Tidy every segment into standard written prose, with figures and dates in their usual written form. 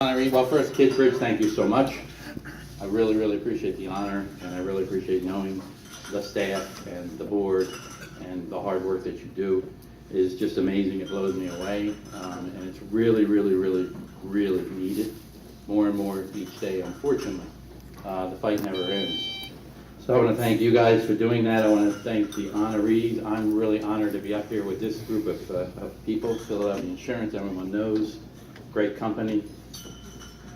Honoree, well, first, Kidsbridge, thank you so much. I really, really appreciate the honor, and I really appreciate knowing the staff and the board and the hard work that you do is just amazing. It blows me away, and it's really, really, really, really needed more and more each day, unfortunately. The fight never ends. So I want to thank you guys for doing that. I want to thank the honorees. I'm really honored to be up here with this group of people. Philadelphia Insurance, everyone knows, great company.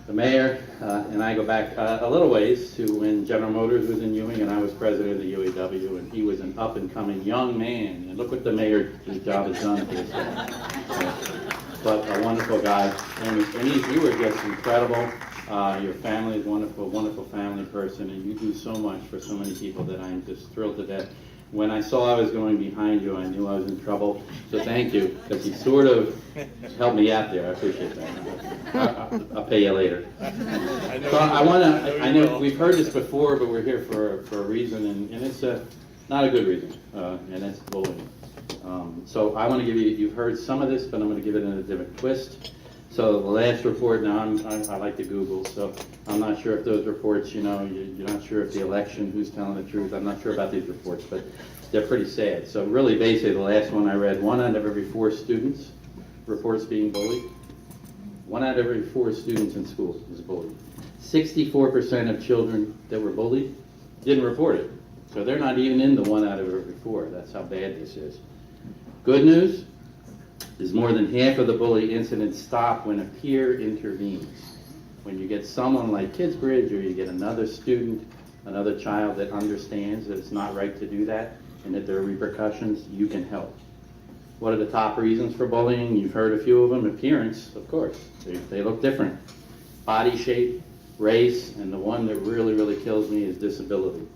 The mayor and I go back a little ways to when General Motors was in Ewing and I was president of the UAW, and he was an up-and-coming young man. And look what the mayor's job has done for this guy. But a wonderful guy. And you were just incredible. Your family is wonderful, wonderful family person, and you do so much for so many people that I'm just thrilled to death. When I saw I was going behind you, I knew I was in trouble. So thank you, because you sort of helped me out there. I appreciate that. I'll pay you later. So I know we've heard this before, but we're here for a reason, and it's not a good reason, and it's bullying. So I want to give you, you've heard some of this, but I'm going to give it in a different twist. So the last report, now I like to Google, so I'm not sure if those reports, you're not sure if the election, who's telling the truth. I'm not sure about these reports, but they're pretty sad. So really, basically, the last one I read, 1 out of every 4 students reports being bullied. 1 out of every 4 students in school is bullied. 64% of children that were bullied didn't report it. So they're not even in the 1 out of every 4. That's how bad this is. Good news is more than half of the bully incidents stop when a peer intervenes. When you get someone like Kidsbridge, or you get another student, another child that understands that it's not right to do that and that there are repercussions, you can help. What are the top reasons for bullying? You've heard a few of them. Appearance, of course. They look different. Body shape, race, and the one that really, really kills me is disability.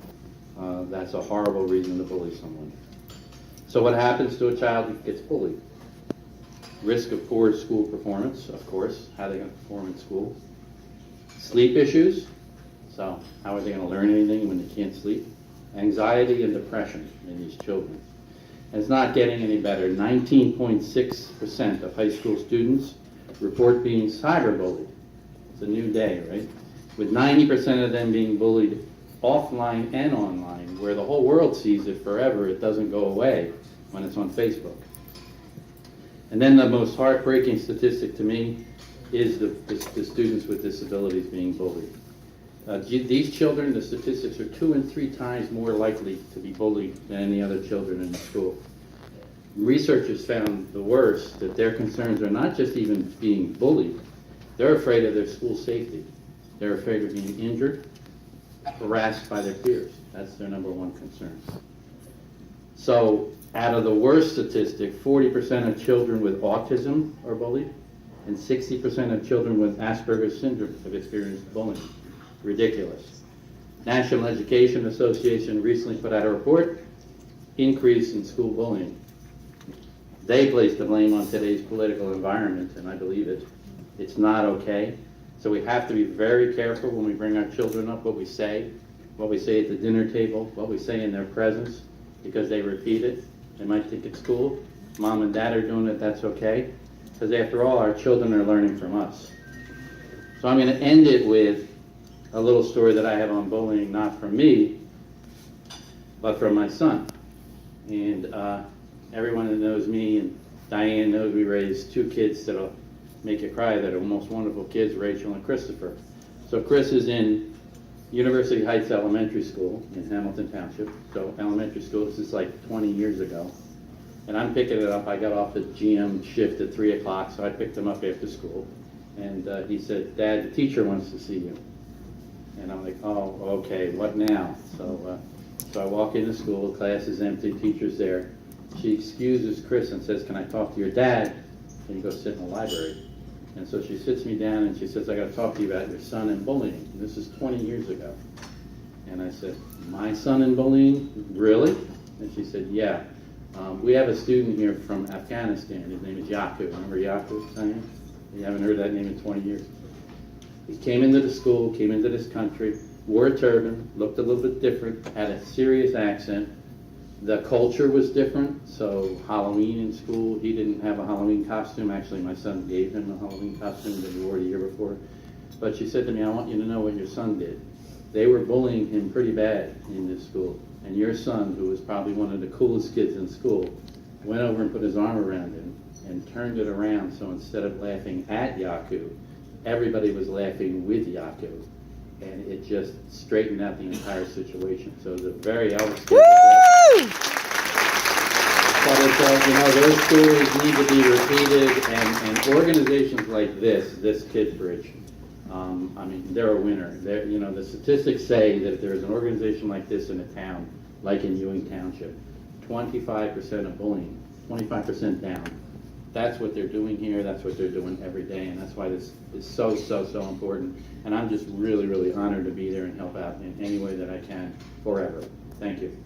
That's a horrible reason to bully someone. So what happens to a child who gets bullied? Risk of poor school performance, of course. How are they going to perform in school? Sleep issues. So how are they going to learn anything when they can't sleep? Anxiety and depression in these children. And it's not getting any better. 19.6% of high school students report being cyberbullied. It's a new day, right? With 90% of them being bullied offline and online, where the whole world sees it forever. It doesn't go away when it's on Facebook. And then the most heartbreaking statistic to me is the students with disabilities being bullied. These children, the statistics are 2 and 3 times more likely to be bullied than any other children in the school. Researchers found the worst, that their concerns are not just even being bullied, they're afraid of their school safety. They're afraid of being injured, harassed by their peers. That's their number one concern. So out of the worst statistic, 40% of children with autism are bullied, and 60% of children with Asperger's syndrome have experienced bullying. Ridiculous. National Education Association recently put out a report, increase in school bullying. They place the blame on today's political environment, and I believe it. It's not okay. So we have to be very careful when we bring our children up, what we say at the dinner table, what we say in their presence, because they repeat it. They might think it's cool. Mom and dad are doing it, that's okay. Because after all, our children are learning from us. So I'm going to end it with a little story that I have on bullying, not from me, but from my son. And everyone that knows me, and Diane knows, we raised 2 kids that'll make you cry, that are most wonderful kids, Rachel and Christopher. So Chris is in University Heights Elementary School in Hamilton Township. So elementary school, this is like 20 years ago. And I'm picking it up. I got off the GM shift at 3 o'clock, so I picked him up after school. And he said, "Dad, the teacher wants to see you." And I'm like, "Oh, okay, what now?" So I walk into school, class is empty, teacher's there. She excuses Chris and says, "Can I talk to your dad? Can you go sit in the library?" And so she sits me down and she says, "I got to talk to you about your son and bullying." And this is 20 years ago. And I said, "My son and bullying? Really?" And she said, "Yeah. We have a student here from Afghanistan. His name is Yaku. Remember Yaku, Diane? You haven't heard that name in 20 years. He came into the school, came into this country, wore a turban, looked a little bit different, had a serious accent, The culture was different, so Halloween in school, he didn't have a Halloween costume. Actually, my son gave him a Halloween costume that he wore the year before. But she said to me, I want you to know what your son did. They were bullying him pretty bad in this school. And your son, who was probably one of the coolest kids in school, went over and put his arm around him and turned it around, so instead of laughing at Yaku, everybody was laughing with Yaku. And it just straightened out the entire situation. So it was a very outstanding. But it's, you know, those stories need to be repeated, and organizations like this Kidsbridge, I mean, they're a winner. They're, you know, the statistics say that if there's an organization like this in a town, like in Ewing Township, 25% of bullying, 25% down. That's what they're doing here, that's what they're doing every day, and that's why this is so important. And I'm just really, really honored to be there and help out in any way that I can forever. Thank you.